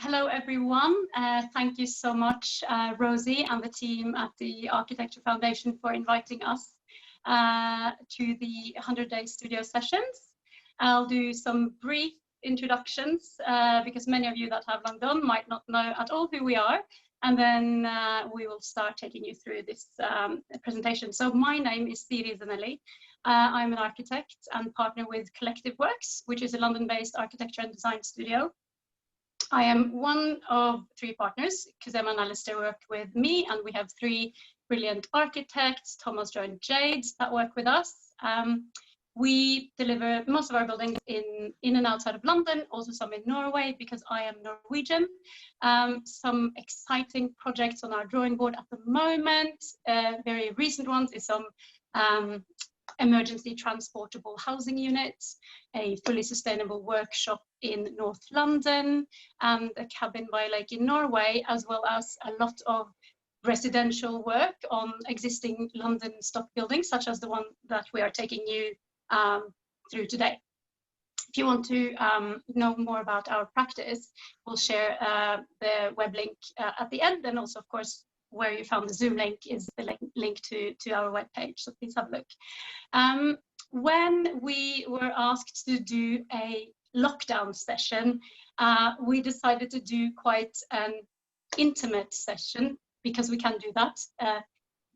Hello, everyone. Thank you so much, Rosie and the team at the Architecture Foundation for inviting us to the 100-day studio sessions. I'll do some brief introductions because many of you that have long gone might not know at all who we are. And then we will start taking you through this presentation. So my name is Siri Zanelli. I'm an architect and partner with Collective Works, which is a London-based architecture and design studio. I am one of three partners. Kazem and Alistair work with me, and we have three brilliant architects, Thomas, Joe, and Jade, that work with us. We deliver most of our buildings in and outside of London, also some in Norway, because I am Norwegian. Some exciting projects on our drawing board at the moment. Very recent ones is some emergency transportable housing units, a fully sustainable workshop in North London, and a cabin by a lake in Norway, as well as a lot of residential work on existing London stock buildings, such as the one that we are taking you through today. If you want to know more about our practice, we'll share the web link at the end, and also, of course, where you found the Zoom link is the link to our webpage, so please have a look. When we were asked to do a lockdown session, we decided to do quite an intimate session, because we can do that,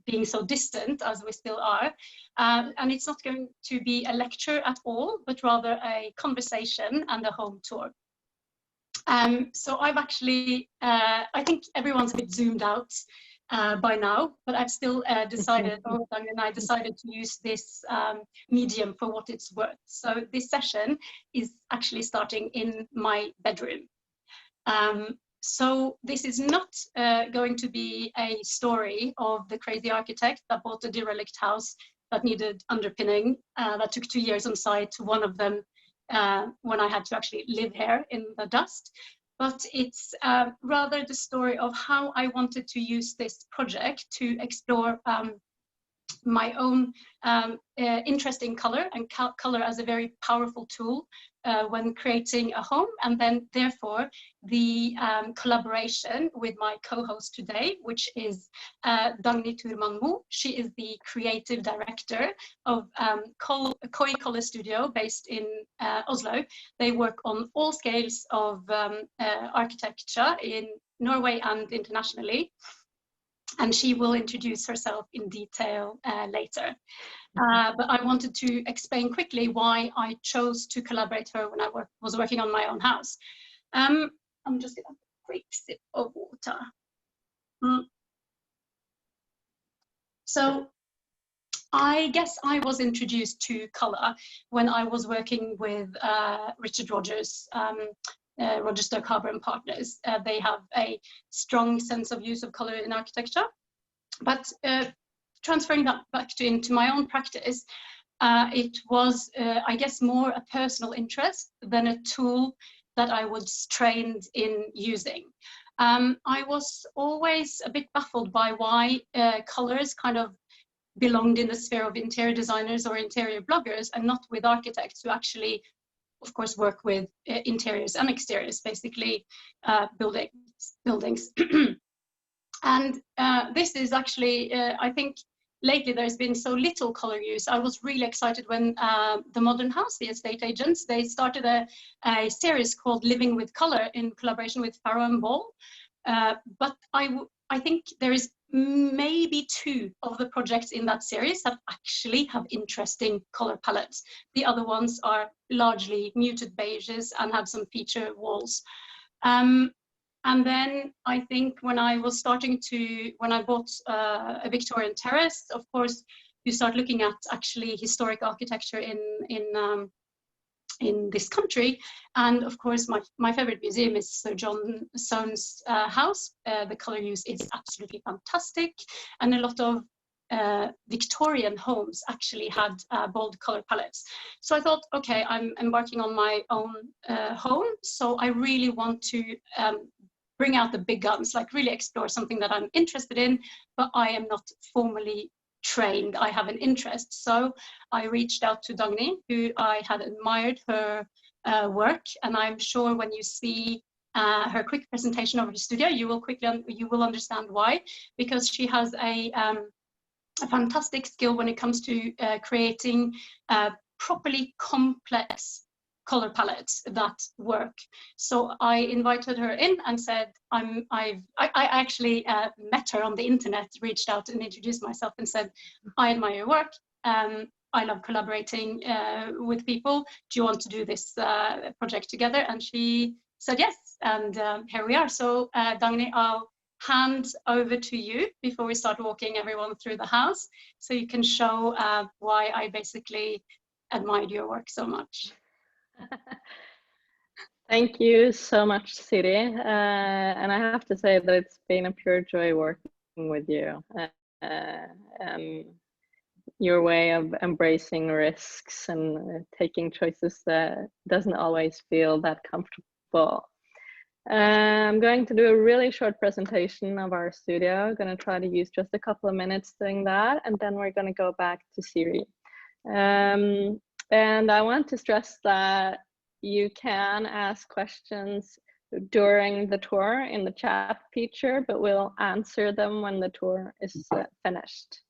being so distant as we still are. And it's not going to be a lecture at all, but rather a conversation and a home tour. So I've actually, I think everyone's a bit zoomed out by now, but I've still decided, or Dagny and I decided to use this medium for what it's worth. So this session is actually starting in my bedroom. So this is not going to be a story of the crazy architect that bought a derelict house that needed underpinning, that took 2 years on site, to one of them when I had to actually live here in the dust. But it's rather the story of how I wanted to use this project to explore my own interest in color, and color as a very powerful tool when creating a home, and then therefore the collaboration with my co-host today, which is Dagny Thurmann-Moe. She is the creative director of Koi Color Studio based in Oslo. They work on all scales of architecture in Norway and internationally. And she will introduce herself in detail later. But I wanted to explain quickly why I chose to collaborate her when I was working on my own house. I'm just going to have a quick sip of water. So I guess I was introduced to color when I was working with Richard Rogers, Roger Stoke Harbour and Partners. They have a strong sense of use of color in architecture, but transferring that back into my own practice, it was, I guess, more a personal interest than a tool that I was trained in using. I was always a bit baffled by why colors kind of belonged in the sphere of interior designers or interior bloggers, and not with architects who actually, of course, work with interiors and exteriors, basically buildings. And this is actually, I think, lately there's been so little color use. I was really excited when the Modern House, the estate agents, they started a series called Living with Color in collaboration with Farrow and Ball. But I think there is maybe 2 of the projects in that series that actually have interesting color palettes. The other ones are largely muted beiges and have some feature walls. And then I think when I bought a Victorian terrace, of course, you start looking at actually historic architecture in this country. And of course, my favorite museum is Sir John Soane's house. The color use is absolutely fantastic. And a lot of Victorian homes actually had bold color palettes. So I thought, okay, I'm embarking on my own home. So I really want to bring out the big guns, like really explore something that I'm interested in, but I am not formally trained. I have an interest. So I reached out to Dagny, who I had admired her work. And I'm sure when you see her quick presentation of the studio. You will understand why, because she has a fantastic skill when it comes to creating properly complex color palettes that work. So I invited her in and said, I actually met her on the internet, reached out and introduced myself and said, I admire your work. I love collaborating with people. Do you want to do this project together? And she said yes, and here we are. So Dagny, I'll hand over to you before we start walking everyone through the house, so you can show why I basically admired your work so much. Thank you so much, Siri. And I have to say that it's been a pure joy working with you. Your way of embracing risks and taking choices that doesn't always feel that comfortable. I'm going to do a really short presentation of our studio. I'm going to try to use just a couple of minutes doing that, and then we're going to go back to Siri. And I want to stress that you can ask questions during the tour in the chat feature, but we'll answer them when the tour is finished.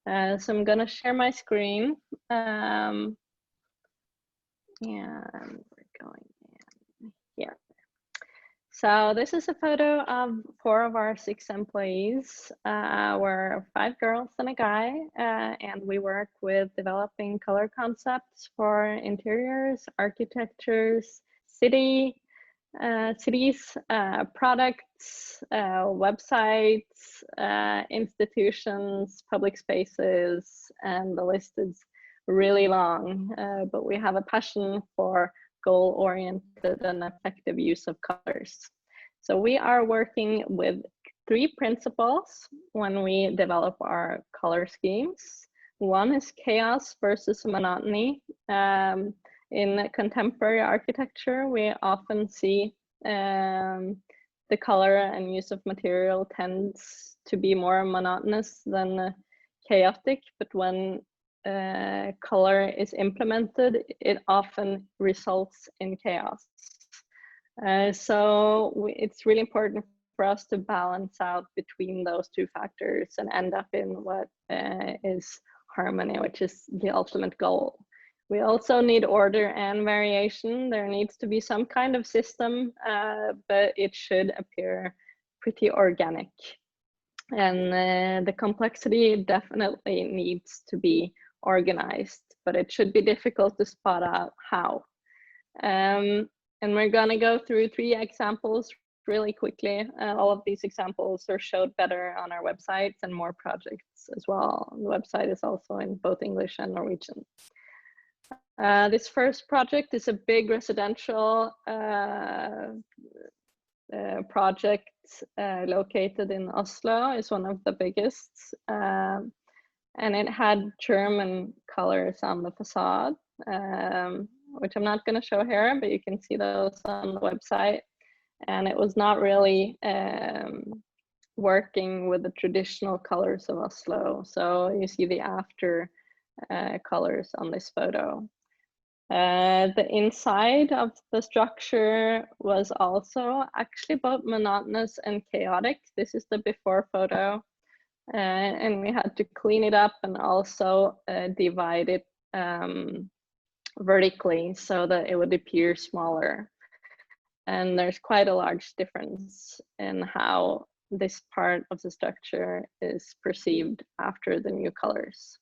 So I'm going to share my screen. And we're going in here. So this is a photo of 4 of our 6 employees. We're 5 girls and a guy, and we work with developing color concepts for interiors, architectures, cities, products, websites, institutions, public spaces, and the list is really long, but we have a passion for goal-oriented and effective use of colors. So we are working with 3 principles when we develop our color schemes. One is chaos versus monotony. In contemporary architecture, we often see the color and use of material tends to be more monotonous than chaotic, but when color is implemented, it often results in chaos. So it's really important for us to balance out between those 2 factors and end up in what is harmony, which is the ultimate goal. We also need order and variation. There needs to be some kind of system, but it should appear pretty organic. And the complexity definitely needs to be organized, but it should be difficult to spot out how. And we're going to go through 3 examples really quickly. All of these examples are showed better on our websites and more projects as well. The website is also in both English and Norwegian. This first project is a big residential project located in Oslo. It's one of the biggest. And it had German colors on the facade, which I'm not going to show here, but you can see those on the website. And it was not really working with the traditional colors of Oslo. So you see the after colors on this photo. The inside of the structure was also actually both monotonous and chaotic. This is the before photo. And we had to clean it up and also divide it vertically so that it would appear smaller. And there's quite a large difference in how this part of the structure is perceived after the new colors.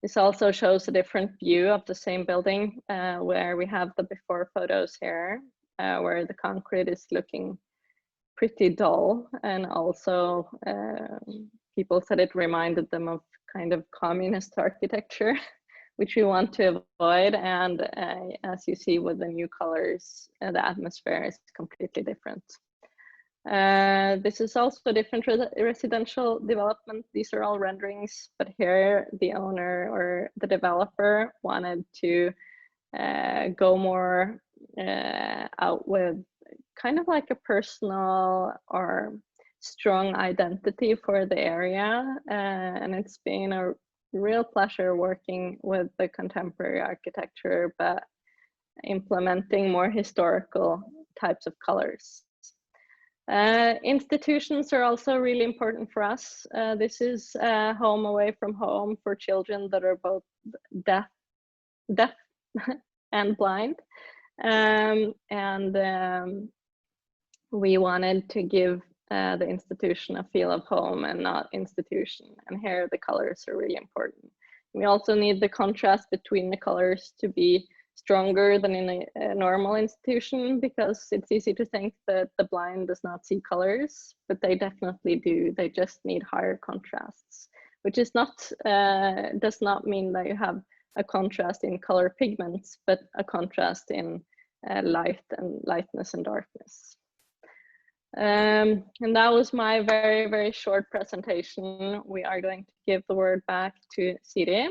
This also shows a different view of the same building where we have the before photos here, where the concrete is looking pretty dull, and also people said it reminded them of kind of communist architecture, which we want to avoid. And as you see with the new colors, the atmosphere is completely different. This is also a different residential development. These are all renderings, but here the owner or the developer wanted to go more out with kind of like a personal or strong identity for the area. And it's been a real pleasure working with the contemporary architecture, but implementing more historical types of colors. Institutions are also really important for us. This is home away from home for children that are both deaf and blind. We wanted to give the institution a feel of home and not institution. And here the colors are really important. We also need the contrast between the colors to be stronger than in a normal institution, because it's easy to think that the blind does not see colors, but they definitely do. They just need higher contrasts, which is not does not mean that you have a contrast in color pigments, but a contrast in light and lightness and darkness. And that was my very, very short presentation. We are going to give the word back to Siri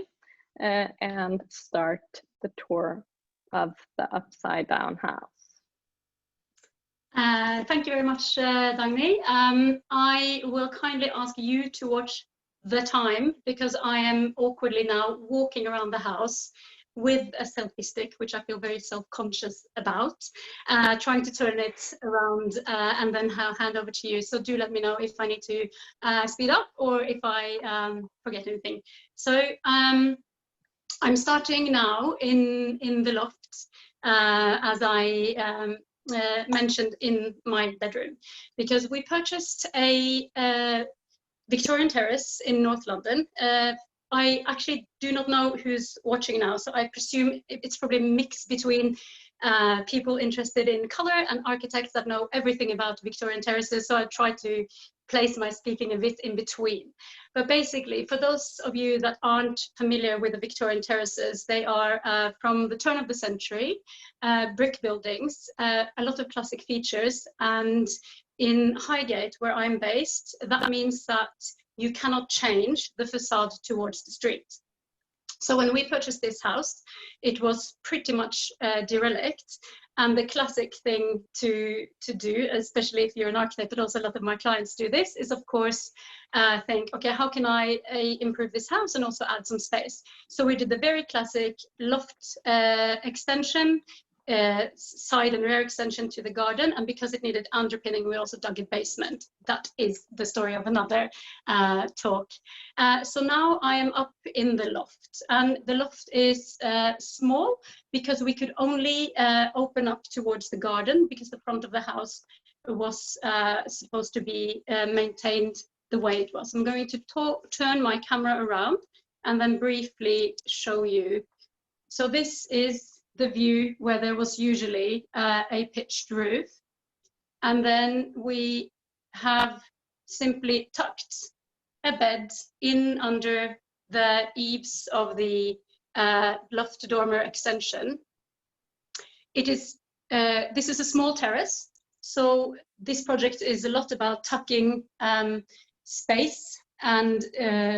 and start the tour of the UpSideDownHouse. Thank you very much, Dagny. I will kindly ask you to watch the time, because I am awkwardly now walking around the house with a selfie stick, which I feel very self-conscious about, trying to turn it around and then hand over to you. So do let me know if I need to speed up or if I forget anything. So I'm starting now in the loft, as I mentioned, in my bedroom, because we purchased a Victorian terrace in North London. I actually do not know who's watching now, so I presume it's probably a mix between people interested in color and architects that know everything about Victorian terraces, so I try to place my speaking a bit in between. But basically, for those of you that aren't familiar with the Victorian terraces, they are from the turn of the century, brick buildings, a lot of classic features, and in Highgate, where I'm based, that means that you cannot change the facade towards the street. So when we purchased this house, it was pretty much derelict. And the classic thing to do, especially if you're an architect, but also a lot of my clients do this, is of course think, okay, how can I improve this house and also add some space? So we did the very classic loft extension, side and rear extension to the garden, and because it needed underpinning, we also dug a basement. That is the story of another talk. So now I am up in the loft, and the loft is small because we could only open up towards the garden, because the front of the house was supposed to be maintained the way it was. I'm going to turn my camera around and then briefly show you. So this is the view where there was usually a pitched roof. And then we have simply tucked a bed in under the eaves of the loft dormer extension. It is, this is a small terrace. So this project is a lot about tucking space and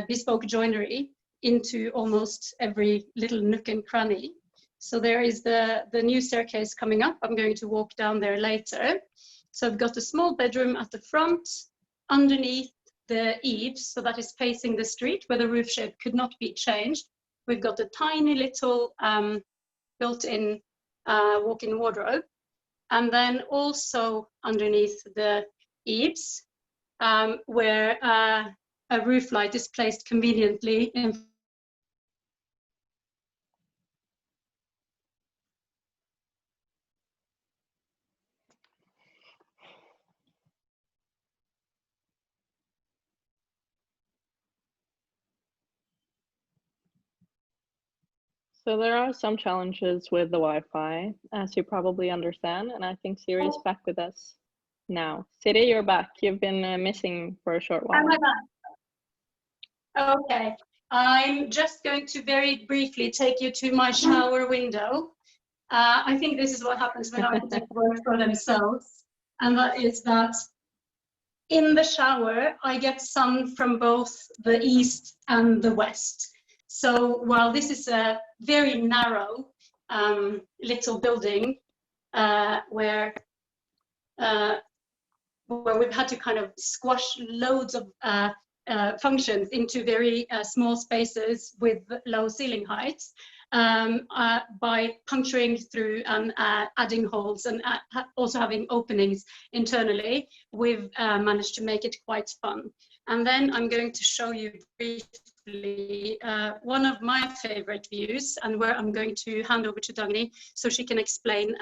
bespoke joinery into almost every little nook and cranny. So there is the new staircase coming up. I'm going to walk down there later. So I've got a small bedroom at the front, underneath the eaves, so that is facing the street where the roof shape could not be changed. We've got a tiny little built-in walk-in wardrobe. And then also underneath the eaves, where a roof light is placed conveniently in. So there are some challenges with the Wi-Fi, as you probably understand, and I think Siri is back with us now. Siri, you're back. You've been missing for a short while. Am I back? Okay. I'm just going to very briefly take you to my shower window. I think this is what happens when architects work for themselves, and that is that in the shower, I get sun from both the east and the west. So while this is a very narrow little building where we've had to kind of squash loads of functions into very small spaces with low ceiling heights, by puncturing through and adding holes and also having openings internally, we've managed to make it quite fun. And then I'm going to show you briefly one of my favorite views, and where I'm going to hand over to Dagny so she can explain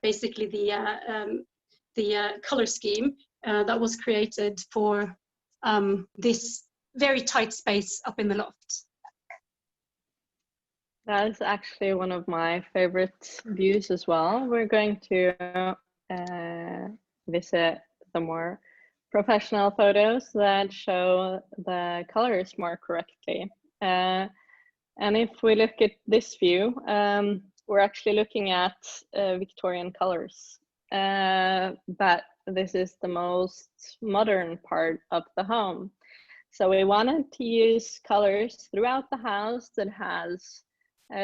basically the color scheme that was created for this very tight space up in the loft. That is actually one of my favorite views as well. We're going to visit the more professional photos that show the colors more correctly. And if we look at this view, we're actually looking at Victorian colors. But this is the most modern part of the home. So we wanted to use colors throughout the house that has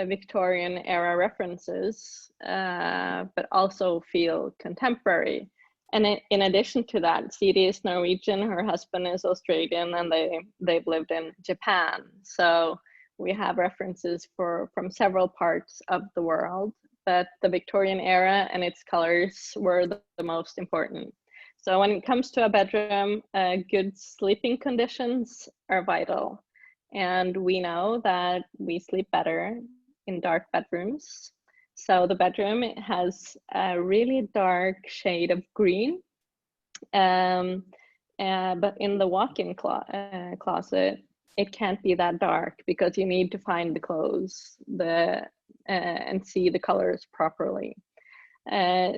Victorian era references, but also feel contemporary. And in addition to that, Siri is Norwegian, her husband is Australian, and they've lived in Japan. So we have references from several parts of the world, but the Victorian era and its colors were the most important. So when it comes to a bedroom, good sleeping conditions are vital. And we know that we sleep better in dark bedrooms. So the bedroom has a really dark shade of green. But in the walk-in closet, it can't be that dark because you need to find the clothes and see the colors properly.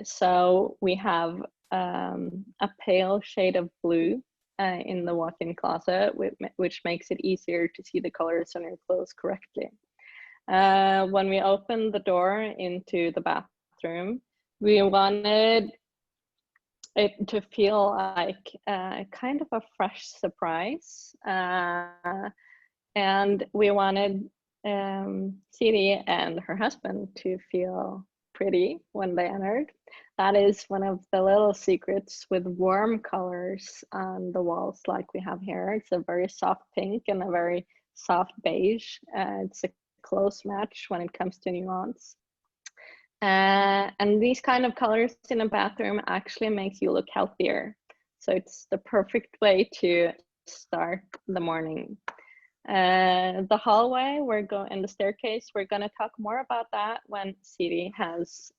So we have a pale shade of blue in the walk-in closet, which makes it easier to see the colors on your clothes correctly. When we opened the door into the bathroom, we wanted it to feel like kind of a fresh surprise. And we wanted Siri and her husband to feel pretty when they entered. That is one of the little secrets with warm colors on the walls like we have here. It's a very soft pink and a very soft beige. It's a close match when it comes to nuance. And these kind of colors in a bathroom actually makes you look healthier. So it's the perfect way to start the morning. The hallway and the staircase, we're going to talk more about that when Siri has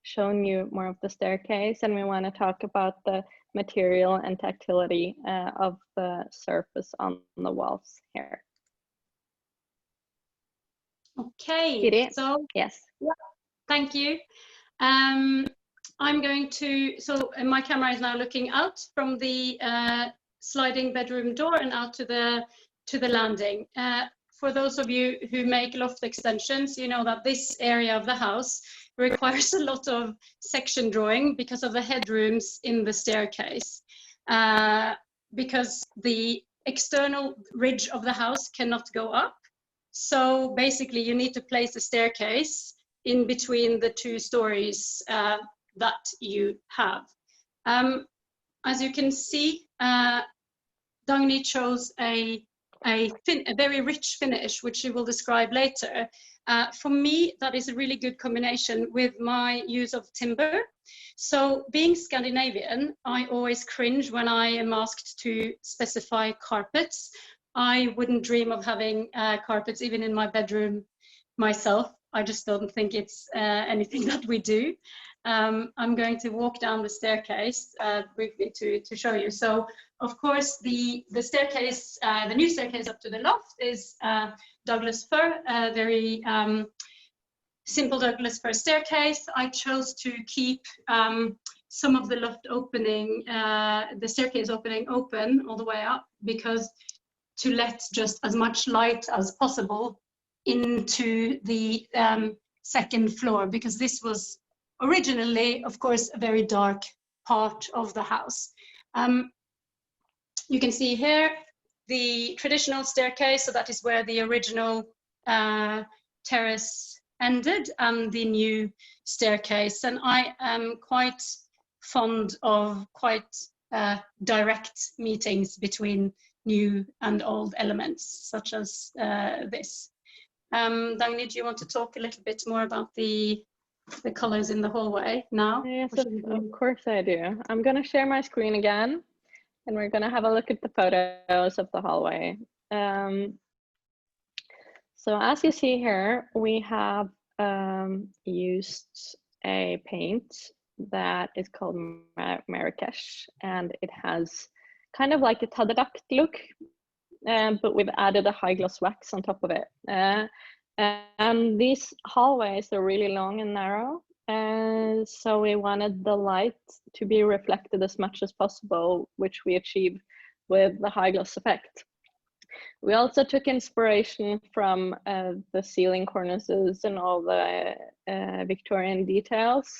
shown you more of the staircase, and we want to talk about the material and tactility of the surface on the walls here. Okay, Siri? so yes, yeah, thank you. I'm going to, so my camera is now looking out from the sliding bedroom door and out to the landing. For those of you who make loft extensions, you know that this area of the house requires a lot of section drawing because of the headrooms in the staircase. Because the external ridge of the house cannot go up. So basically you need to place a staircase in between the two stories that you have. As you can see, Dagny chose a very rich finish, which she will describe later. For me, that is a really good combination with my use of timber. So being Scandinavian, I always cringe when I am asked to specify carpets. I wouldn't dream of having carpets even in my bedroom myself. I just don't think it's anything that we do. I'm going to walk down the staircase briefly to show you. So, of course, the staircase, the new staircase up to the loft is Douglas fir, a very simple Douglas fir staircase. I chose to keep some of the loft opening, the staircase opening open all the way up, because to let just as much light as possible into the second floor, because this was originally, of course, a very dark part of the house. You can see here the traditional staircase, so that is where the original terrace ended, and the new staircase. And I am quite fond of quite direct meetings between new and old elements, such as this. Dagny, do you want to talk a little bit more about the colors in the hallway now? Yes, of course I do. I'm going to share my screen again, and we're going to have a look at the photos of the hallway. So as you see here, we have used a paint that is called Marrakesh, and it has kind of like a Tadadak look, but we've added a high gloss wax on top of it. And these hallways are really long and narrow, and so we wanted the light to be reflected as much as possible, which we achieve with the high gloss effect. We also took inspiration from the ceiling cornices and all the Victorian details,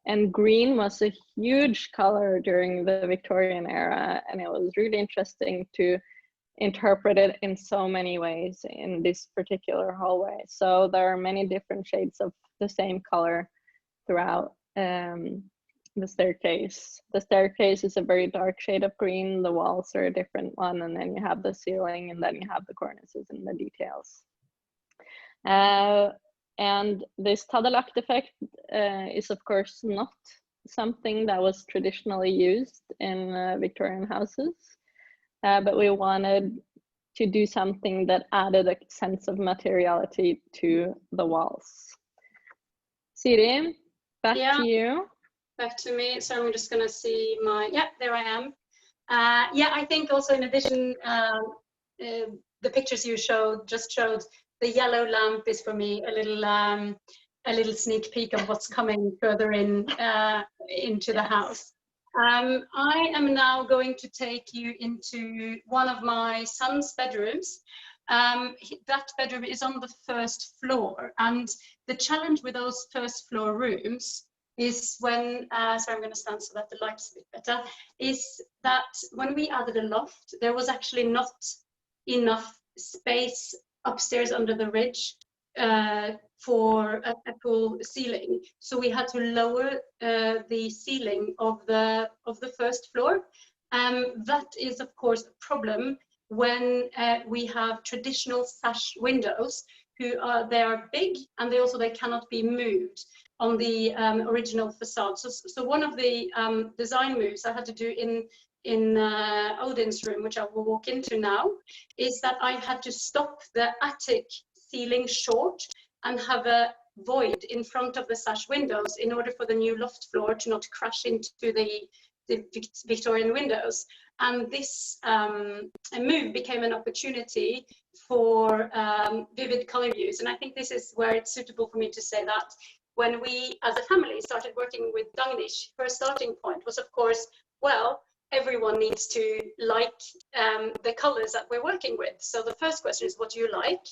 and green was a huge color during the Victorian era, and it was really interesting to interpret it in so many ways in this particular hallway. So there are many different shades of the same color throughout the staircase. The staircase is a very dark shade of green, the walls are a different one, and then you have the ceiling, and then you have the cornices and the details. And this Tadalakt effect is of course not something that was traditionally used in Victorian houses, but we wanted to do something that added a sense of materiality to the walls. Siri, back to you. Back to me. So I'm just going to see my, yeah, there I am. Yeah, I think also in addition, the pictures you just showed, the yellow lamp is for me a little sneak peek of what's coming further in into the house. I am now going to take you into one of my son's bedrooms. That bedroom is on the first floor, and the challenge with those first floor rooms is when, sorry, I'm going to stand so that the light's a bit better, is that when we added a loft, there was actually not enough space upstairs under the ridge for a full ceiling. So we had to lower the ceiling of the first floor. That is, of course, a problem when we have traditional sash windows. They are big, and they cannot be moved on the original facade. So one of the design moves I had to do in Odin's room, which I will walk into now, is that I had to stop the attic ceiling short and have a void in front of the sash windows in order for the new loft floor to not crash into the Victorian windows. And this move became an opportunity for vivid color use. And I think this is where it's suitable for me to say that when we, as a family, started working with Dagny, her starting point was, of course, well, everyone needs to like the colors that we're working with. So the first question is, what do you like?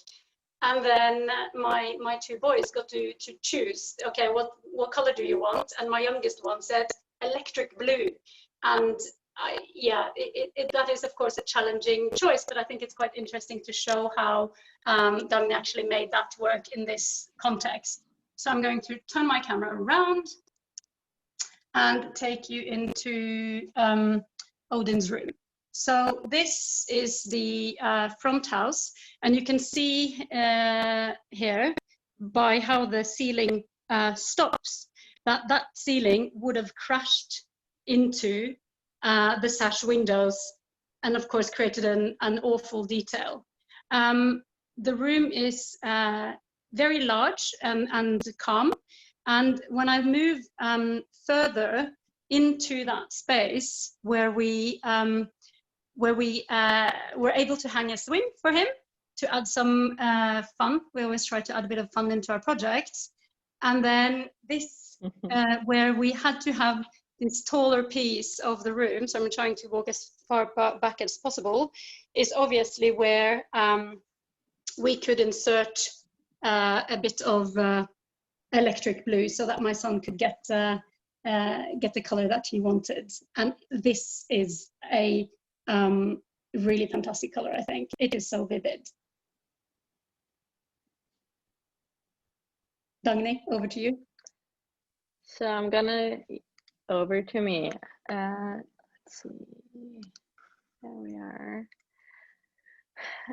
And then my two boys got to choose, okay, what color do you want? And my youngest one said electric blue. And that is, of course, a challenging choice, but I think it's quite interesting to show how Dagny actually made that work in this context. So I'm going to turn my camera around and take you into Odin's room. So this is the front house, and you can see here by how the ceiling stops that ceiling would have crashed into the sash windows and of course created an awful detail. The room is very large and calm, and when I move further into that space where we were able to hang a swing for him to add some fun. We always try to add a bit of fun into our projects. And then this, where we had to have this taller piece of the room, so I'm trying to walk as far back as possible, is obviously where we could insert a bit of electric blue so that my son could get the color that he wanted. And this is a really fantastic color, I think. It is so vivid. Dagny, over to you. So I'm gonna, over to me. Let's see, there we are.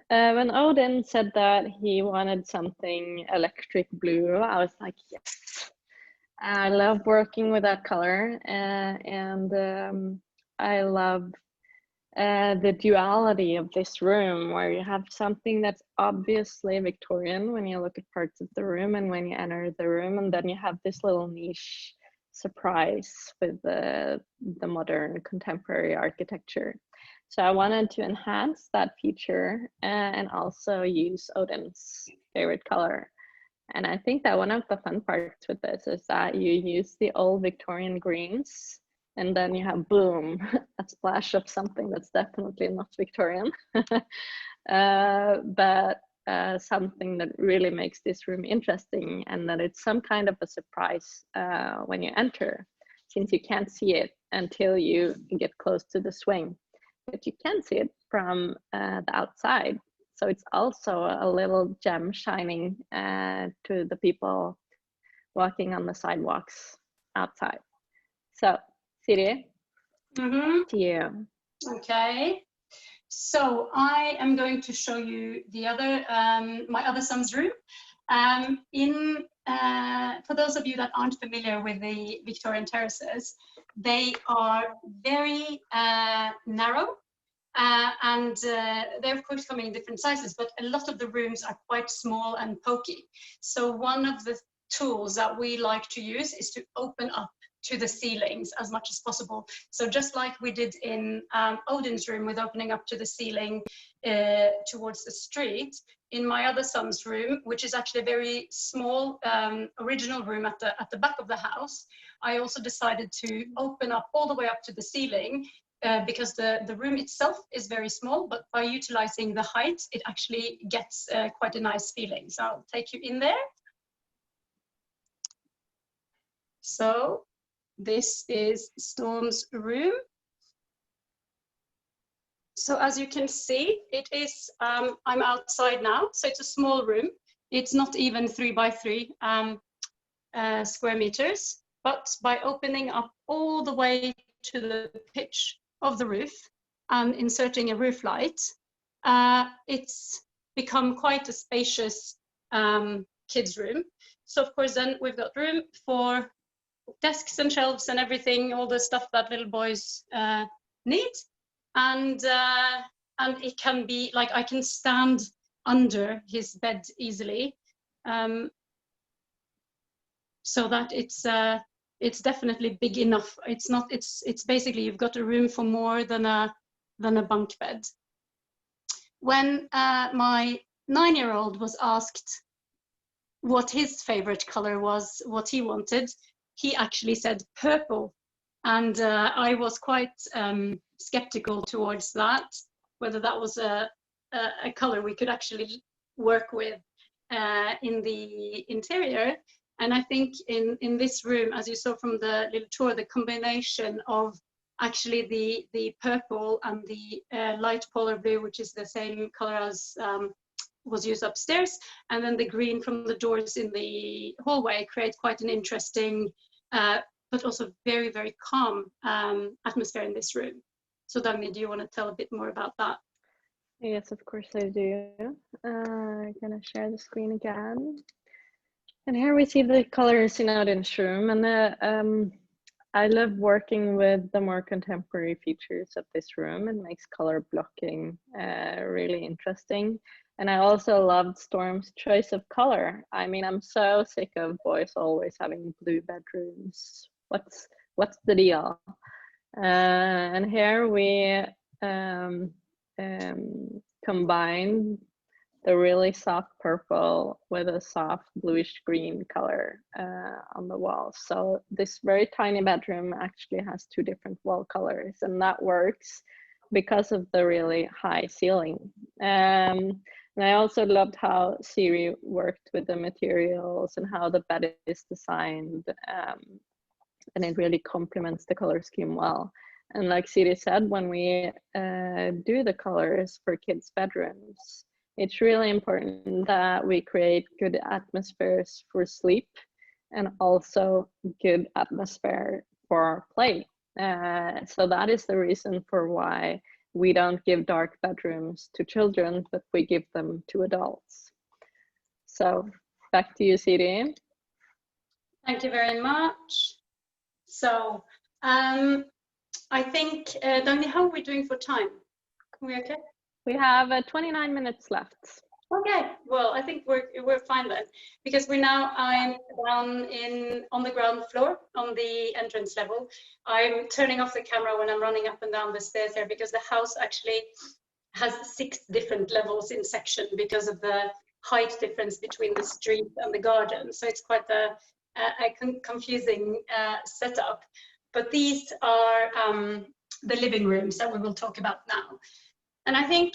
When Odin said that he wanted something electric blue, I was like, yes. I love working with that color, and I love the duality of this room, where you have something that's obviously Victorian when you look at parts of the room and when you enter the room, and then you have this little niche surprise with the modern contemporary architecture. So I wanted to enhance that feature and also use Odin's favorite color. And I think that one of the fun parts with this is that you use the old Victorian greens, and then you have, boom, a splash of something that's definitely not Victorian, but something that really makes this room interesting, and that it's some kind of a surprise when you enter, since you can't see it until you get close to the swing, but you can see it from the outside. So it's also a little gem shining to the people walking on the sidewalks outside. So, Siri, to you. Okay. So I am going to show you the other, my other son's room. For those of you that aren't familiar with the Victorian terraces, they are very narrow. And they of course come in different sizes, but a lot of the rooms are quite small and pokey. So one of the tools that we like to use is to open up to the ceilings as much as possible. So just like we did in Odin's room with opening up to the ceiling towards the street, in my other son's room, which is actually a very small original room at the back of the house, I also decided to open up all the way up to the ceiling, because the room itself is very small, but by utilizing the height, it actually gets quite a nice feeling. So I'll take you in there. So this is Storm's room. So as you can see, it is, I'm outside now, so it's a small room. It's not even 3 by 3 square meters, but by opening up all the way to the pitch of the roof and inserting a roof light, it's become quite a spacious kids' room. So of course then we've got room for desks and shelves and everything, all the stuff that little boys need. And it can be like, I can stand under his bed easily, so that it's definitely big enough. It's not, it's basically, you've got a room for more than a bunk bed. When my 9-year-old was asked what his favorite color was, what he wanted, he actually said purple. And I was quite skeptical towards that, whether that was a color we could actually work with in the interior. And I think in this room, as you saw from the little tour, the combination of actually the purple and the light polar blue, which is the same color as was used upstairs, and then the green from the doors in the hallway, create quite an interesting, but also very, very calm atmosphere in this room. So Dagny, do you want to tell a bit more about that? Yes, of course I do. I'm gonna share the screen again. And here we see the colors in Odin's room, and I love working with the more contemporary features of this room. It makes color blocking really interesting. And I also loved Storm's choice of color. I mean, I'm so sick of boys always having blue bedrooms. What's the deal? And here we combined the really soft purple with a soft bluish green color on the walls. So this very tiny bedroom actually has 2 different wall colors, and that works because of the really high ceiling. And I also loved how Siri worked with the materials and how the bed is designed, and it really complements the color scheme well. And like Siri said, when we do the colors for kids' bedrooms, it's really important that we create good atmospheres for sleep and also good atmosphere for play. So that is the reason for why we don't give dark bedrooms to children, but we give them to adults. So back to you, Siri. Thank you very much. So I think, Dagny, how are we doing for time? Are we okay? We have 29 minutes left. Okay, well, I think we're fine then, because I'm down on the ground floor on the entrance level. I'm turning off the camera when I'm running up and down the stairs here, because the house actually has 6 different levels in section because of the height difference between the street and the garden. So it's quite a confusing setup. But these are the living rooms that we will talk about now. And I think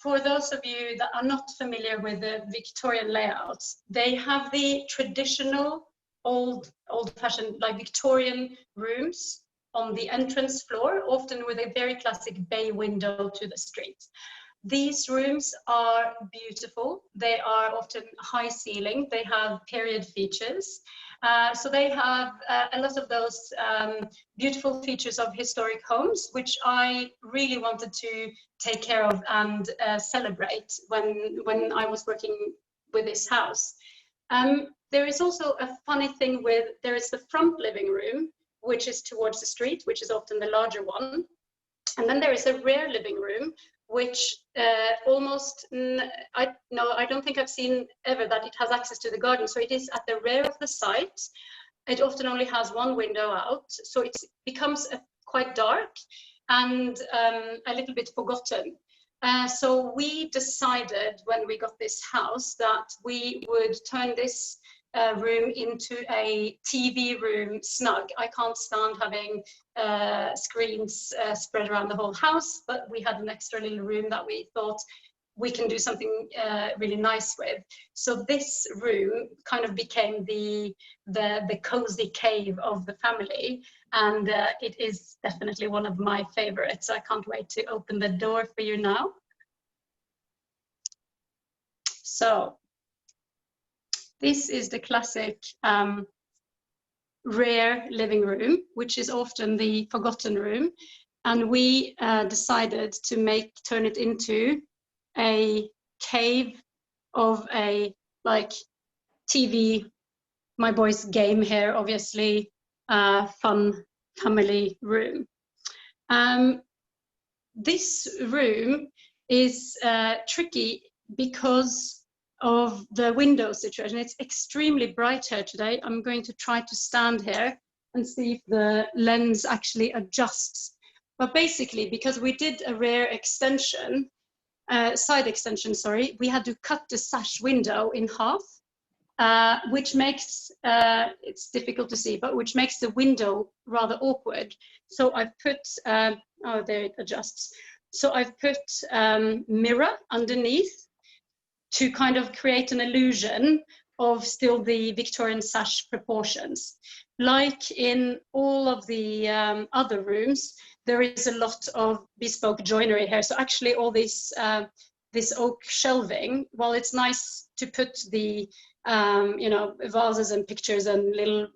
for those of you that are not familiar with the Victorian layouts, they have the traditional old-fashioned, like Victorian rooms on the entrance floor, often with a very classic bay window to the street. These rooms are beautiful. They are often high ceiling. They have period features. So they have a lot of those beautiful features of historic homes, which I really wanted to take care of and celebrate when I was working with this house. There is also a funny thing there is the front living room, which is towards the street, which is often the larger one. And then there is a rear living room, which I don't think I've seen ever that it has access to the garden. So it is at the rear of the site. It often only has one window out, so it becomes quite dark and a little bit forgotten. So we decided when we got this house that we would turn this room into a TV room snug. I can't stand having screens spread around the whole house, but we had an extra little room that we thought we can do something really nice with. So this room kind of became the cozy cave of the family, and it is definitely one of my favorites. I can't wait to open the door for you now. So this is the classic rear living room, which is often the forgotten room. And we decided to turn it into a cave of a TV, my boys game here, obviously, fun family room. This room is tricky because of the window situation. It's extremely bright here today. I'm going to try to stand here and see if the lens actually adjusts. But basically, because we did a rear extension, side extension, sorry, we had to cut the sash window in half, which makes, it's difficult to see, but which makes the window rather awkward. So I've put, oh, there it adjusts. So I've put mirror underneath to kind of create an illusion of still the Victorian sash proportions. Like in all of the other rooms, there is a lot of bespoke joinery here. So actually all this oak shelving, while it's nice to put the vases and pictures and little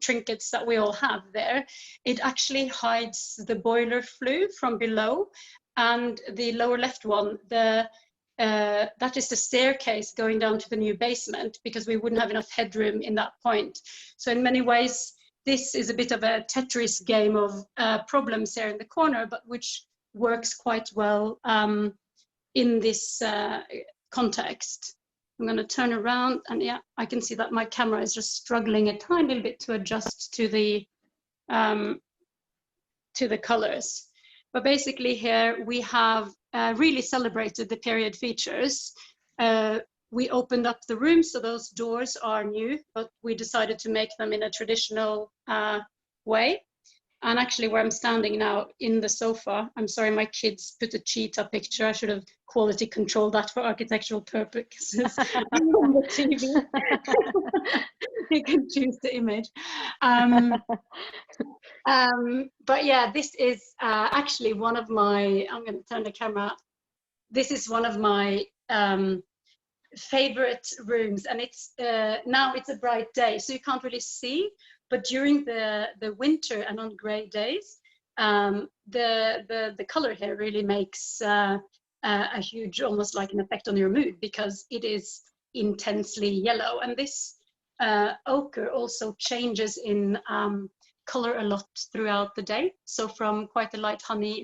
trinkets that we all have there, it actually hides the boiler flue from below. And the lower left one, that is the staircase going down to the new basement, because we wouldn't have enough headroom in that point. So in many ways, this is a bit of a Tetris game of problems here in the corner, but which works quite well in this context. I'm going to turn around, and yeah, I can see that my camera is just struggling a tiny little bit to adjust to the colors. But basically here we have really celebrated the period features. We opened up the room, so those doors are new, but we decided to make them in a traditional way. And actually where I'm standing now in the sofa, I'm sorry, my kids put a cheetah picture. I should have quality controlled that for architectural purposes on the TV. You can choose the image. But yeah, this is actually one of my, I'm going to turn the camera. This is one of my favorite rooms, and it's now it's a bright day, so you can't really see. But during the winter and on grey days, the color here really makes a huge, almost like an effect on your mood, because it is intensely yellow. And this ochre also changes in color a lot throughout the day. So from quite a light honey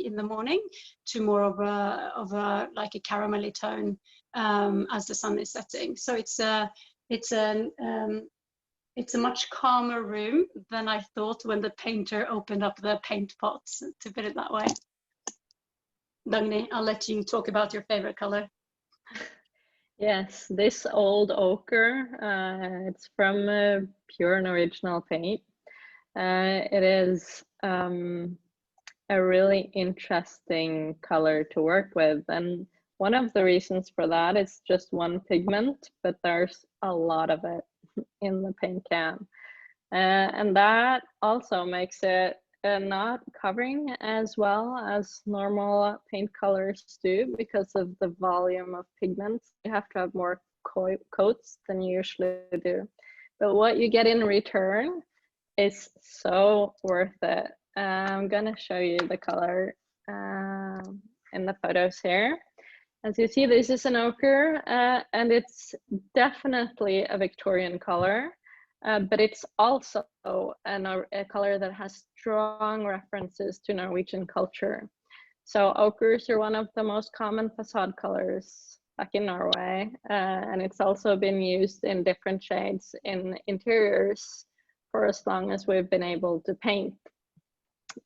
in the morning to more of a like a caramelly tone as the sun is setting. So it's a much calmer room than I thought when the painter opened up the paint pots, to put it that way. Dagny, I'll let you talk about your favorite color. Yes, this old ochre, it's from Pure and Original Paint. It is a really interesting color to work with, and one of the reasons for that is just one pigment, but there's a lot of it in the paint can, and that also makes it not covering as well as normal paint colors do because of the volume of pigments. You have to have more coats than you usually do, but what you get in return is so worth it. I'm gonna show you the color in the photos here. As you see, this is an ochre, and it's definitely a Victorian color, but it's also a color that has strong references to Norwegian culture. So ochres are one of the most common facade colors back in Norway, and it's also been used in different shades in interiors for as long as we've been able to paint.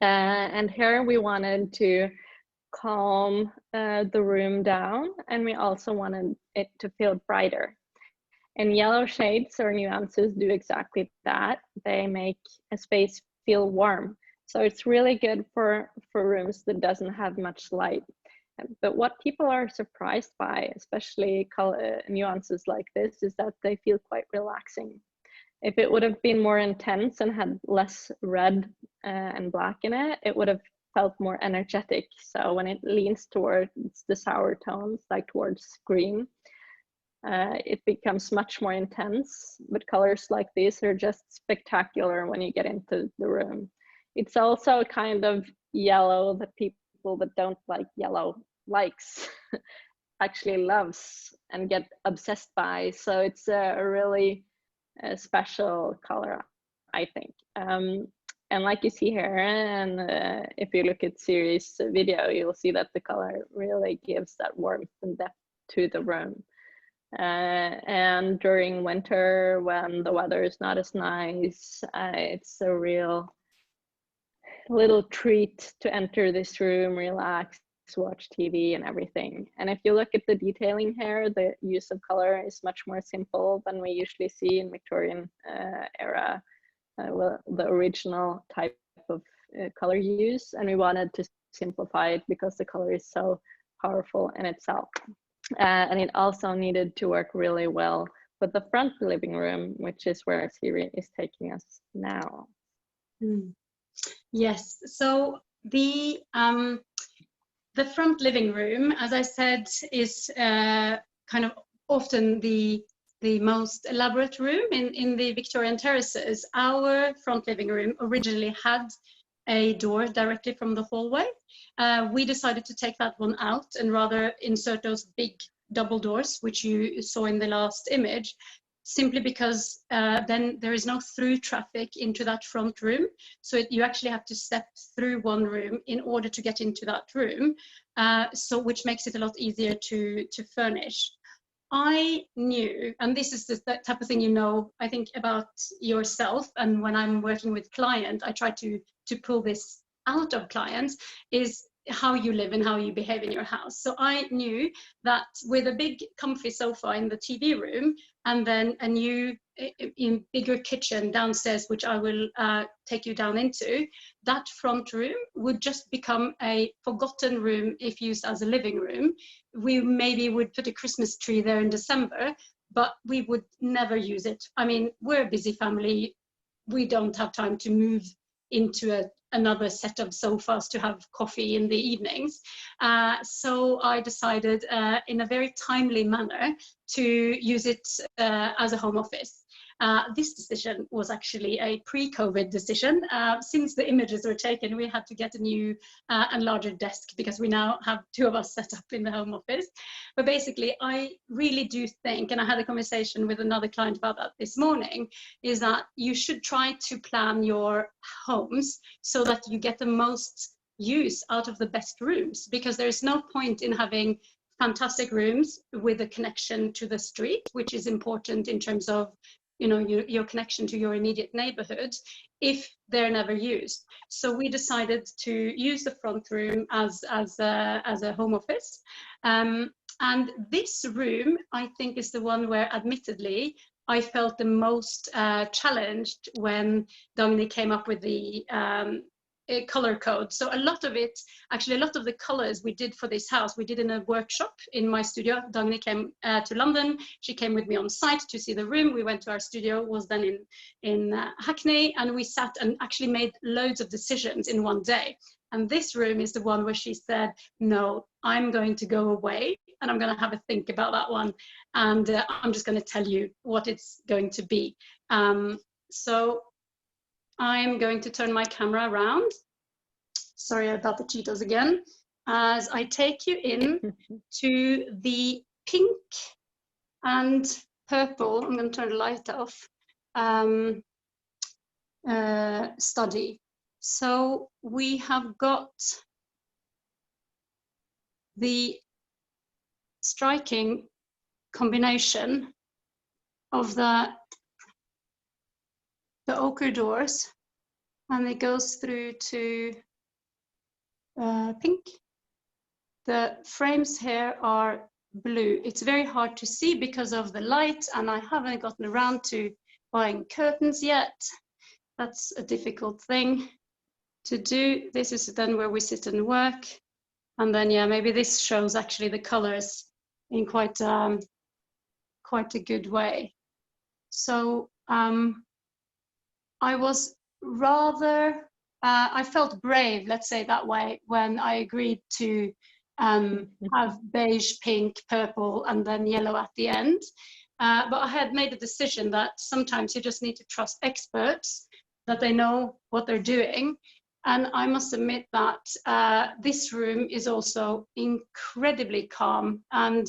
And here we wanted to calm the room down, and we also wanted it to feel brighter. And yellow shades or nuances do exactly that. They make a space feel warm. So it's really good for rooms that doesn't have much light. But what people are surprised by, especially color nuances like this, is that they feel quite relaxing. If it would have been more intense and had less red and black in it, it would have felt more energetic. So when it leans towards the sour tones, like towards green, it becomes much more intense. But colors like these are just spectacular when you get into the room. It's also a kind of yellow that people that don't like yellow likes actually loves and get obsessed by. So it's a really special color, I think. And like you see here, and if you look at Siri's video, you'll see that the color really gives that warmth and depth to the room. And during winter, when the weather is not as nice, it's a real little treat to enter this room, relax, watch TV and everything. And if you look at the detailing here, the use of color is much more simple than we usually see in Victorian era, well, the original type of color use. And we wanted to simplify it because the color is so powerful in itself. And it also needed to work really well with the front living room, which is where Siri is taking us now. Yes, so the front living room, as I said, is kind of often the most elaborate room in the Victorian terraces. Our front living room originally had a door directly from the hallway. We decided to take that one out and rather insert those big double doors, which you saw in the last image, simply because then there is no through traffic into that front room. So you actually have to step through one room in order to get into that room, so which makes it a lot easier to furnish. I knew, and this is the type of thing, you know, I think about yourself, and when I'm working with clients, I try to pull this out of clients, is how you live and how you behave in your house. So I knew that with a big comfy sofa in the TV room and then a new bigger kitchen downstairs, which I will take you down into, that front room would just become a forgotten room if used as a living room. We maybe would put a Christmas tree there in December, but we would never use it. I mean, we're a busy family. We don't have time to move into another set of sofas to have coffee in the evenings. So I decided in a very timely manner to use it as a home office. This decision was actually a pre-COVID decision. Since the images were taken, we had to get a new and larger desk because we now have two of us set up in the home office. But basically, I really do think, and I had a conversation with another client about that this morning, is that you should try to plan your homes so that you get the most use out of the best rooms, because there is no point in having fantastic rooms with a connection to the street, which is important in terms of, you know, your connection to your immediate neighborhood, if they're never used. So we decided to use the front room as a home office. And this room, I think, is the one where, admittedly, I felt the most challenged when Dagny came up with the color code. So a lot of it, actually a lot of the colors we did for this house, we did in a workshop in my studio. Dagny came to London. She came with me on site to see the room. We went to our studio, was then in Hackney, and we sat and actually made loads of decisions in one day. And this room is the one where she said, no, I'm going to go away and I'm going to have a think about that one. And I'm just going to tell you what it's going to be. So I'm going to turn my camera around. Sorry about the Cheetos again. As I take you in to the pink and purple, I'm going to turn the light off, study. So we have got the striking combination of the ochre doors, and it goes through to pink. The frames here are blue. It's very hard to see because of the light, and I haven't gotten around to buying curtains yet. That's a difficult thing to do. This is then where we sit and work. And then, yeah, maybe this shows actually the colors in quite a good way. So I was rather, I felt brave, let's say that way, when I agreed to have beige, pink, purple, and then yellow at the end. But I had made a decision that sometimes you just need to trust experts, that they know what they're doing. And I must admit that this room is also incredibly calm. And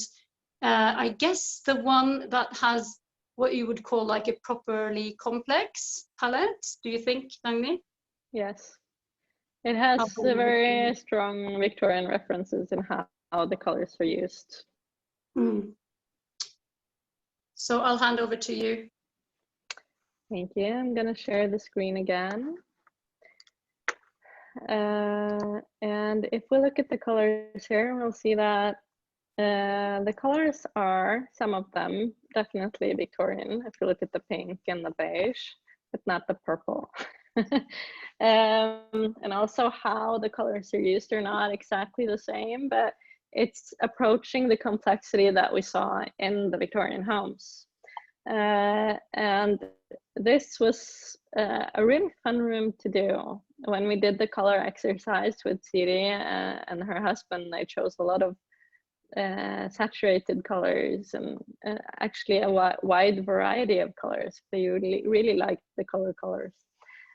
I guess the one that has what you would call like a properly complex palette, do you think, Dagny? Yes. It has very strong Victorian references in how the colors are used. Mm. So I'll hand over to you. Thank you. I'm going to share the screen again. And if we look at the colors here, we'll see that the colors are, some of them, definitely Victorian, if you look at the pink and the beige, but not the purple. And also how the colors are used are not exactly the same, but it's approaching the complexity that we saw in the Victorian homes. And this was a really fun room to do. When we did the color exercise with Siri and her husband, they chose a lot of saturated colors and actually a wide variety of colors. They really liked the colors.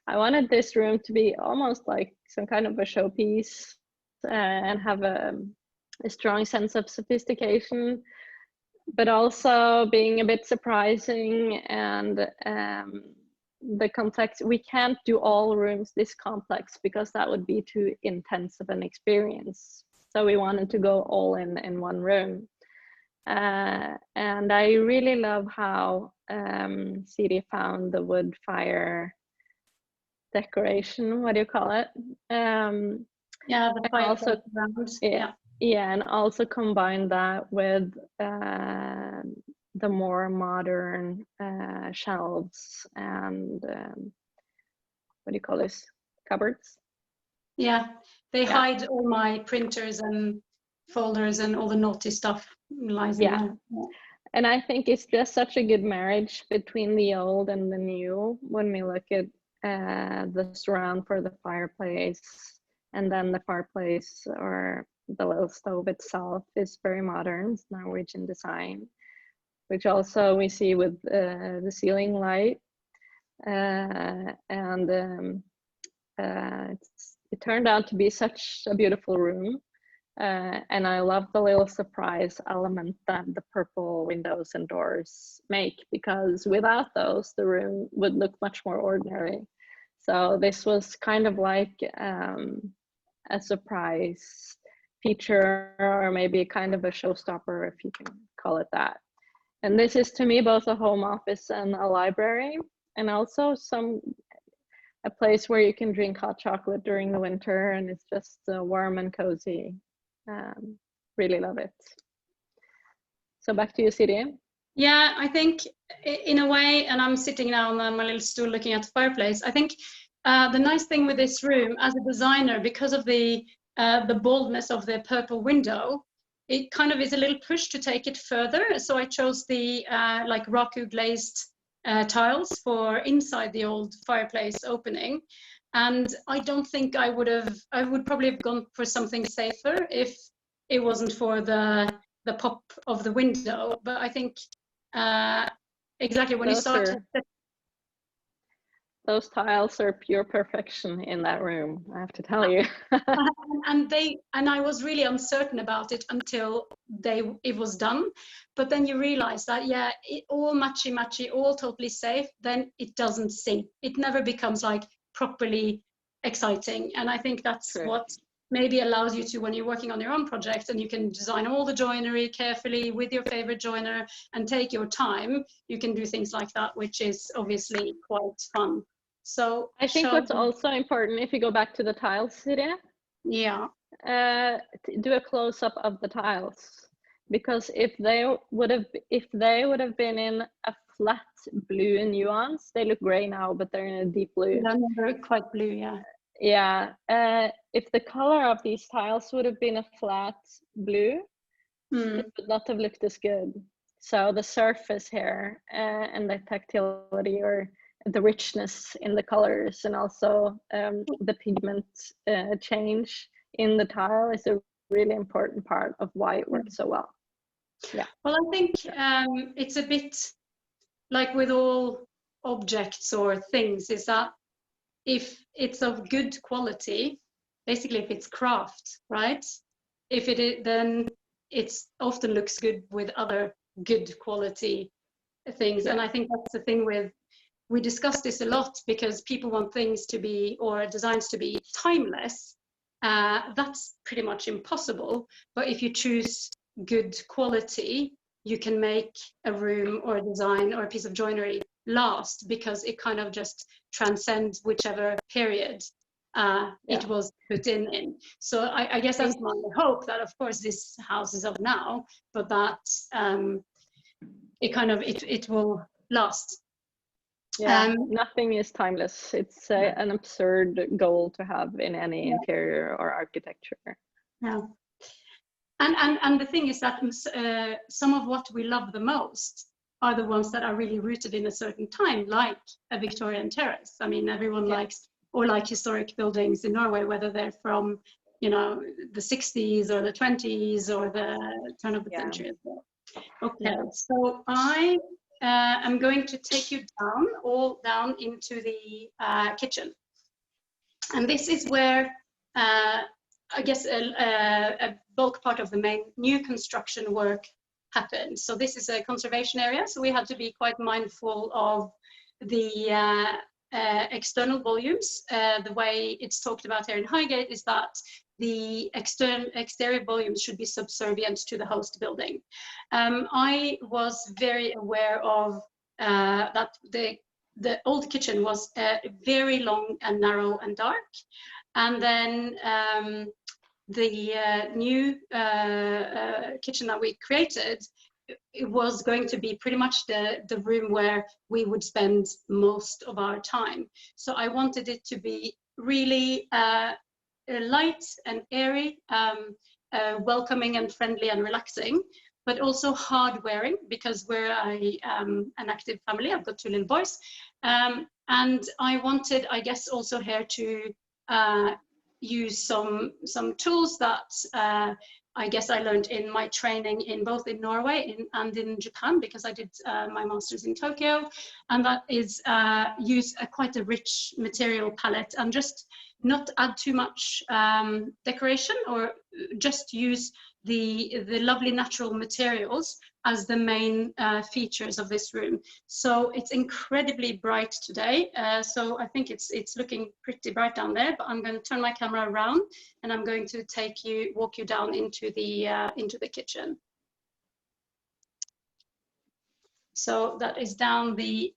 I wanted this room to be almost like some kind of a showpiece and have a strong sense of sophistication, but also being a bit surprising. And the complex, we can't do all rooms this complex because that would be too intense of an experience. So we wanted to go all in one room. And I really love how Siri found the wood fire decoration, what do you call it? Yeah, the fire also, yeah, and also combine that with the more modern shelves and what do you call this? Cupboards? Yeah, they hide all my printers and folders and all the naughty stuff lies in there. And I think it's just such a good marriage between the old and the new when we look at the surround for the fireplace, and then the fireplace or the little stove itself is very modern, it's Norwegian design. which also we see with the ceiling light. It turned out to be such a beautiful room. And I love the little surprise element that the purple windows and doors make, because without those, the room would look much more ordinary. So this was kind of like a surprise feature, or maybe kind of a showstopper, if you can call it that. And this is, to me, both a home office and a library, and also a place where you can drink hot chocolate during the winter, and it's just warm and cozy. Really love it. So back to you, Siri. Yeah, I think in a way, and I'm sitting now on my little stool looking at the fireplace, I think the nice thing with this room as a designer, because of the boldness of the purple window, it kind of is a little push to take it further. So I chose the like Raku glazed tiles for inside the old fireplace opening. And I don't think I would probably have gone for something safer if it wasn't for the pop of the window. But I think exactly when you start. Those tiles are pure perfection in that room, I have to tell you. and I was really uncertain about it until it was done. But then you realize that, yeah, it all matchy, all totally safe, then it doesn't sink. It never becomes like properly exciting. And I think that's what maybe allows you to, when you're working on your own project and you can design all the joinery carefully with your favorite joiner and take your time, you can do things like that, which is obviously quite fun. So I think what's also important, if you go back to the tiles, Siri, yeah, do a close-up of the tiles, because if they would have been in a flat blue nuance, they look gray now, but they're in a deep blue. Yeah, they're quite blue, yeah. Yeah, if the color of these tiles would have been a flat blue, it would not have looked as good. So the surface here and the tactility, or the richness in the colors, and also the pigment change in the tile is a really important part of why it works so well. Yeah. Well, I think it's a bit like with all objects or things, is that if it's of good quality, basically if it's craft, right? If it is, then it often looks good with other good quality things. Yeah. And I think that's the thing we discuss this a lot, because people want things to be, or designs to be timeless. That's pretty much impossible. But if you choose good quality, you can make a room or a design or a piece of joinery last, because it kind of just transcends whichever period it was put in. So I guess that's my hope, that of course this house is of now, but that it will last. Yeah, nothing is timeless. It's an absurd goal to have in any interior or architecture. Yeah. And the thing is that some of what we love the most are the ones that are really rooted in a certain time, like a Victorian terrace. I mean, everyone likes, or like historic buildings in Norway, whether they're from, you know, the 60s or the 20s or the turn of the century as well. Okay, so I am going to take you down into the kitchen. And this is where I guess a bulk part of the main new construction work happened. So this is a conservation area, so we had to be quite mindful of the external volumes. The way it's talked about here in Highgate is that the exterior volumes should be subservient to the host building. I was very aware of that the old kitchen was very long and narrow and dark. And then the new kitchen that we created, it was going to be pretty much the room where we would spend most of our time. So I wanted it to be really light and airy, welcoming and friendly and relaxing, but also hard wearing, because we're an active family. I've got 2 little boys. And I wanted, I guess, also here to use some tools that I guess I learned in my training in both in Norway and in Japan, because I did my master's in Tokyo, and that is use quite a rich material palette and just not add too much decoration, or just use the lovely natural materials as the main features of this room. So it's incredibly bright today. So I think it's looking pretty bright down there, but I'm going to turn my camera around and I'm going to walk you down into the kitchen. So that is down the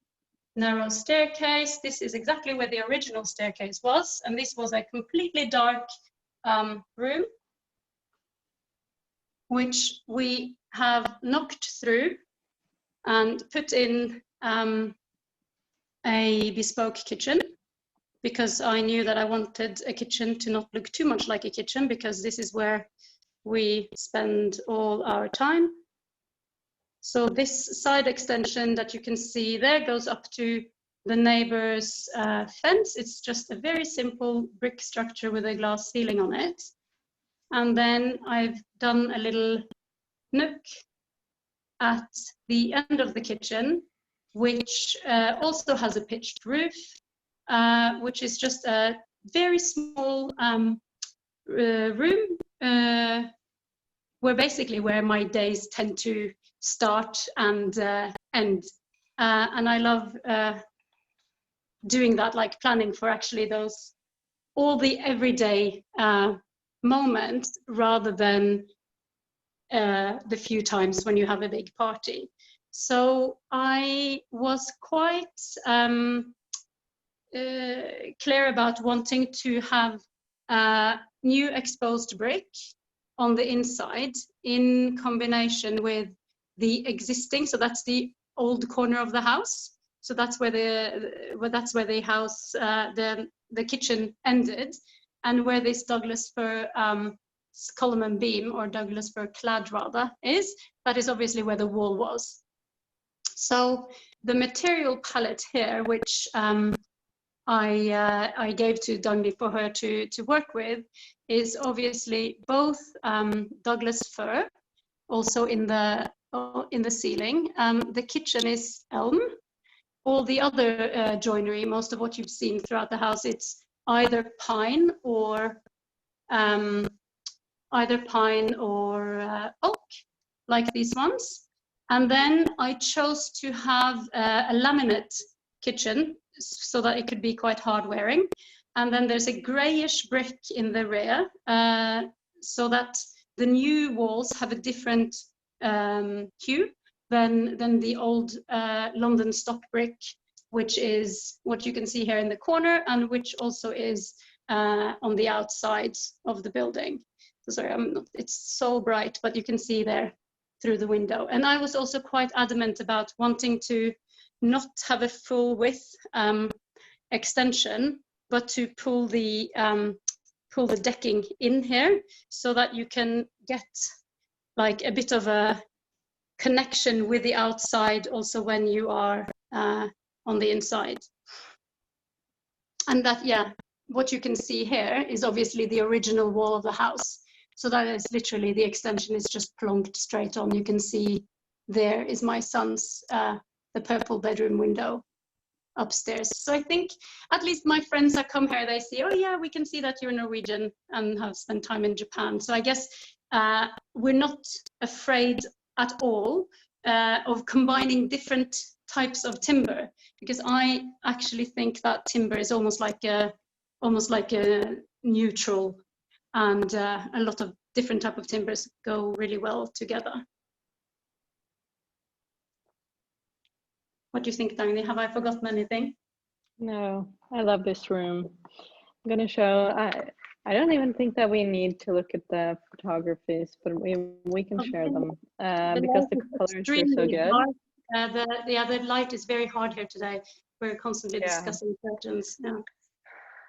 narrow staircase. This is exactly where the original staircase was, and this was a completely dark room, which we have knocked through and put in a bespoke kitchen, because I knew that I wanted a kitchen to not look too much like a kitchen, because this is where we spend all our time. So this side extension that you can see there goes up to the neighbor's fence. It's just a very simple brick structure with a glass ceiling on it. And then I've done a little nook at the end of the kitchen, which also has a pitched roof, which is just a very small room where my days tend to start and end. And I love doing that, like planning for actually all the everyday moments, rather than the few times when you have a big party. So I was quite clear about wanting to have new exposed brick on the inside in combination with the existing. So that's the old corner of the house. So that's where the house, the kitchen ended, and where this Douglas fir column and beam, or Douglas fir clad rather, that is obviously where the wall was. So the material palette here, which I gave to Dagny for her to work with, is obviously both Douglas fir, also in the ceiling. The kitchen is elm. All the other joinery, most of what you've seen throughout the house, it's either pine or oak, like these ones. And then I chose to have a laminate kitchen, so that it could be quite hard wearing. And then there's a grayish brick in the rear, so that the new walls have a different hue than the old London stock brick, which is what you can see here in the corner, and which also is on the outside of the building. So sorry, it's so bright, but you can see there through the window. And I was also quite adamant about wanting to not have a full width extension, but to pull the decking in here, so that you can get like a bit of a connection with the outside also when you are on the inside. And that, yeah, what you can see here is obviously the original wall of the house. So that is literally, the extension is just plonked straight on. You can see there is my son's, the purple bedroom window upstairs. So I think at least my friends that come here, they see, oh yeah, we can see that you're Norwegian and have spent time in Japan. So I guess we're not afraid at all of combining different types of timber, because I actually think that timber is almost like a neutral, and a lot of different type of timbers go really well together. What do you think, Dagny? Have I forgotten anything? No, I love this room. I'm gonna show. I don't even think that we need to look at the photographies, but we can share them because the colors are so good. The light is very hard here today. We're constantly discussing curtains. Yeah.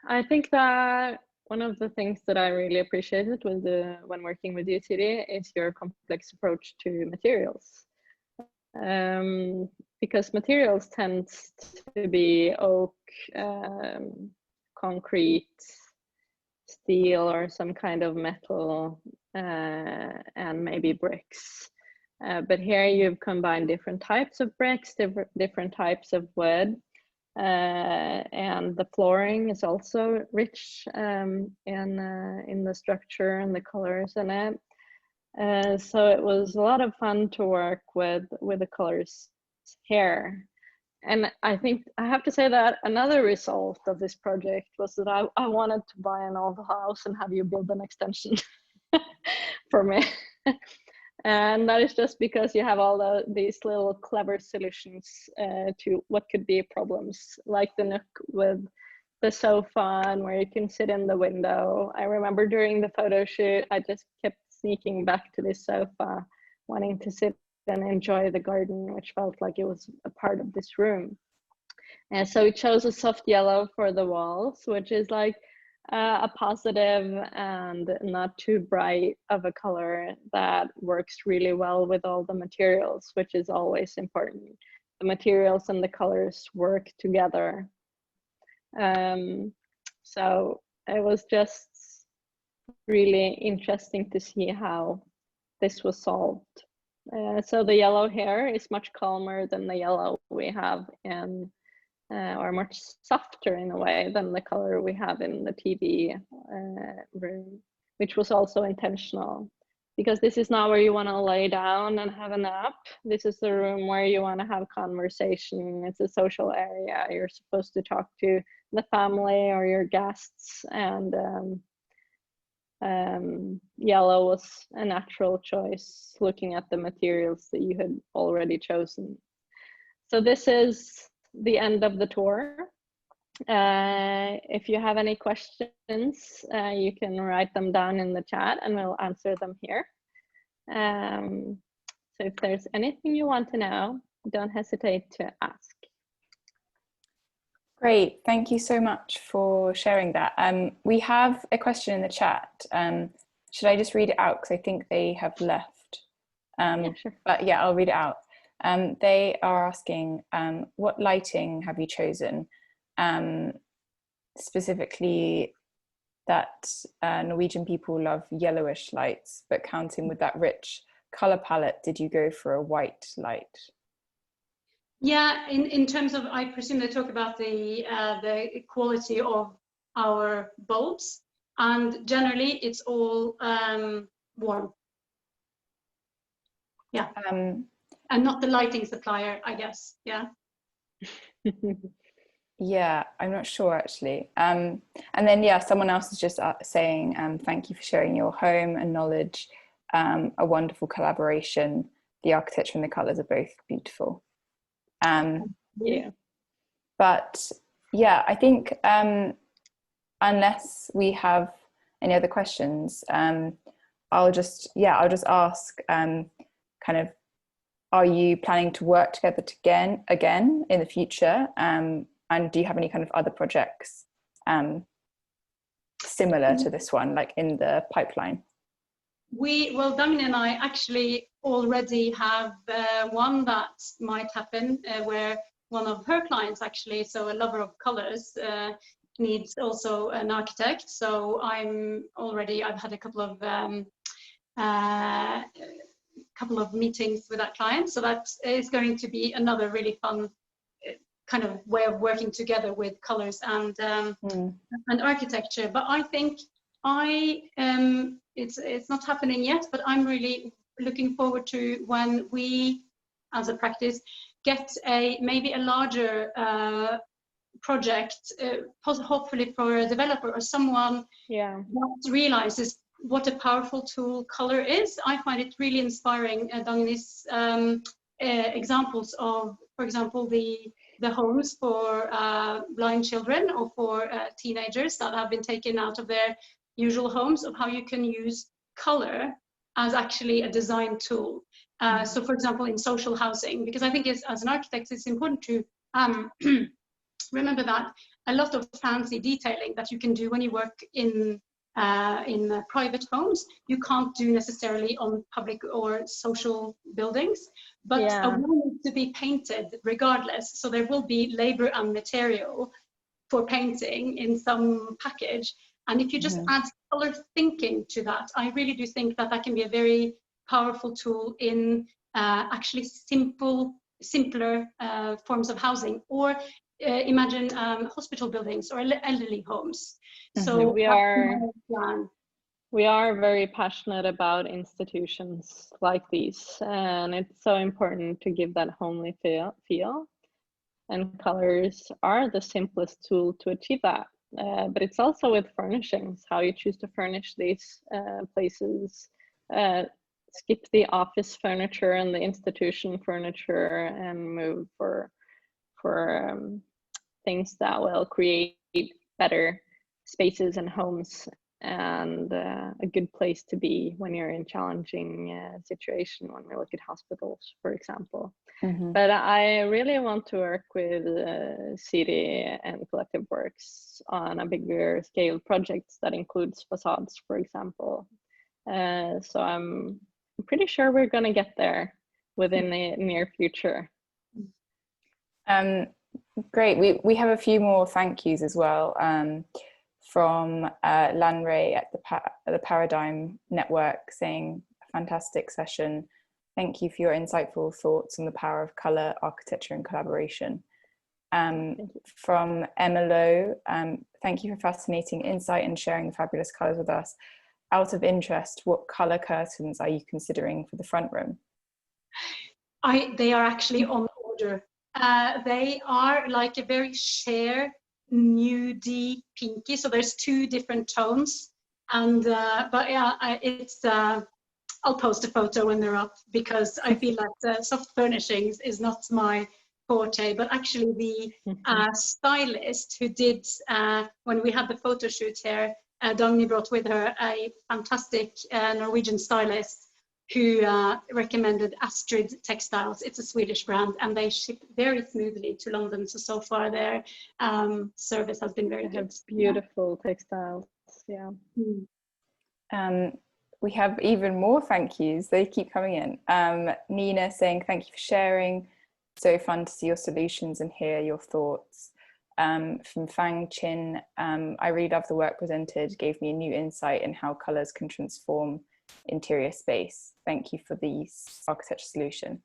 I think that one of the things that I really appreciated when working with you, Siri, is your complex approach to materials. Because materials tend to be oak, concrete, steel or some kind of metal, and maybe bricks. But here you've combined different types of bricks, different types of wood, and the flooring is also rich in the structure and the colors in it. So it was a lot of fun to work with the colors here. And I think I have to say that another result of this project was that I wanted to buy an old house and have you build an extension for me. And that is just because you have all these little clever solutions to what could be problems, like the nook with the sofa and where you can sit in the window. I remember during the photo shoot, I just kept sneaking back to this sofa, wanting to sit and enjoy the garden, which felt like it was a part of this room. And so we chose a soft yellow for the walls, which is like a positive and not too bright of a color that works really well with all the materials, which is always important. The materials and the colors work together. So it was just really interesting to see how this was solved. So the yellow here is much calmer than the yellow we have in, or much softer in a way than the color we have in the TV room, which was also intentional, because this is not where you want to lay down and have a nap. This is the room where you want to have conversation. It's a social area. You're supposed to talk to the family or your guests, and yellow was a natural choice looking at the materials that you had already chosen. So this is the end of the tour. If you have any questions, you can write them down in the chat and we'll answer them here. So if there's anything you want to know, don't hesitate to ask. Great, thank you so much for sharing that. We have a question in the chat. Should I just read it out? Because I think they have left. Yeah, sure. But yeah, I'll read it out. They are asking, what lighting have you chosen? Specifically that Norwegian people love yellowish lights, but counting with that rich color palette, did you go for a white light? Yeah, in terms of, I presume they talk about the quality of our bulbs, and generally it's all warm. Yeah, and not the lighting supplier, I guess. Yeah. Yeah, I'm not sure actually. And then yeah, someone else is just saying, thank you for sharing your home and knowledge. A wonderful collaboration. The architecture and the colors are both beautiful. Yeah. But yeah, I think unless we have any other questions, I'll just ask kind of, are you planning to work together again in the future? And do you have any kind of other projects similar to this one, like in the pipeline? Well, Dagny and I actually already have one that might happen where one of her clients actually, so a lover of colors, needs also an architect. So I've had a couple of meetings with that client. So that is going to be another really fun kind of way of working together with colors and architecture. But I think it's not happening yet, but I'm really looking forward to when we, as a practice, get maybe a larger project, hopefully for a developer or someone that realizes what a powerful tool color is. I find it really inspiring, Dagny's examples of, for example, the homes for blind children or for teenagers that have been taken out of their usual homes, of how you can use color as actually a design tool. So for example, in social housing, because I think as an architect, it's important to remember that a lot of fancy detailing that you can do when you work in private homes, you can't do necessarily on public or social buildings, but a wall needs to be painted regardless. So there will be labor and material for painting in some package. And if you just add color thinking to that, I really do think that that can be a very powerful tool in actually simpler forms of housing, or imagine hospital buildings or elderly homes. So we are very passionate about institutions like these, and it's so important to give that homely feel. And colors are the simplest tool to achieve that. But it's also with furnishings, how you choose to furnish these places. Skip the office furniture and the institution furniture and move for things that will create better spaces and homes, and a good place to be when you're in challenging situation, when we look at hospitals, for example. But I really want to work with Siri and Collective Works on a bigger scale projects that includes facades, for example. So I'm pretty sure we're going to get there within the near future. Great. We have a few more thank yous as well, from Lanray at the Paradigm Network, saying a fantastic session. Thank you for your insightful thoughts on the power of colour, architecture and collaboration. From Emma Lowe, thank you for fascinating insight and sharing the fabulous colours with us. Out of interest, what colour curtains are you considering for the front room? They are actually on order. They are like a very sheer nudie pinky, so there's 2 different tones, and but yeah, I'll post a photo when they're up, because I feel like soft furnishings is not my forte, but actually the stylist who did, when we had the photo shoot here, Dagny brought with her a fantastic Norwegian stylist who recommended Astrid Textiles. It's a Swedish brand, and they ship very smoothly to London. So far their service has been very good. Beautiful textiles, yeah. We have even more thank yous. They keep coming in. Nina saying, thank you for sharing. So fun to see your solutions and hear your thoughts. From Fang Chin, I really love the work presented, gave me a new insight in how colours can transform interior space. Thank you for the architecture solution.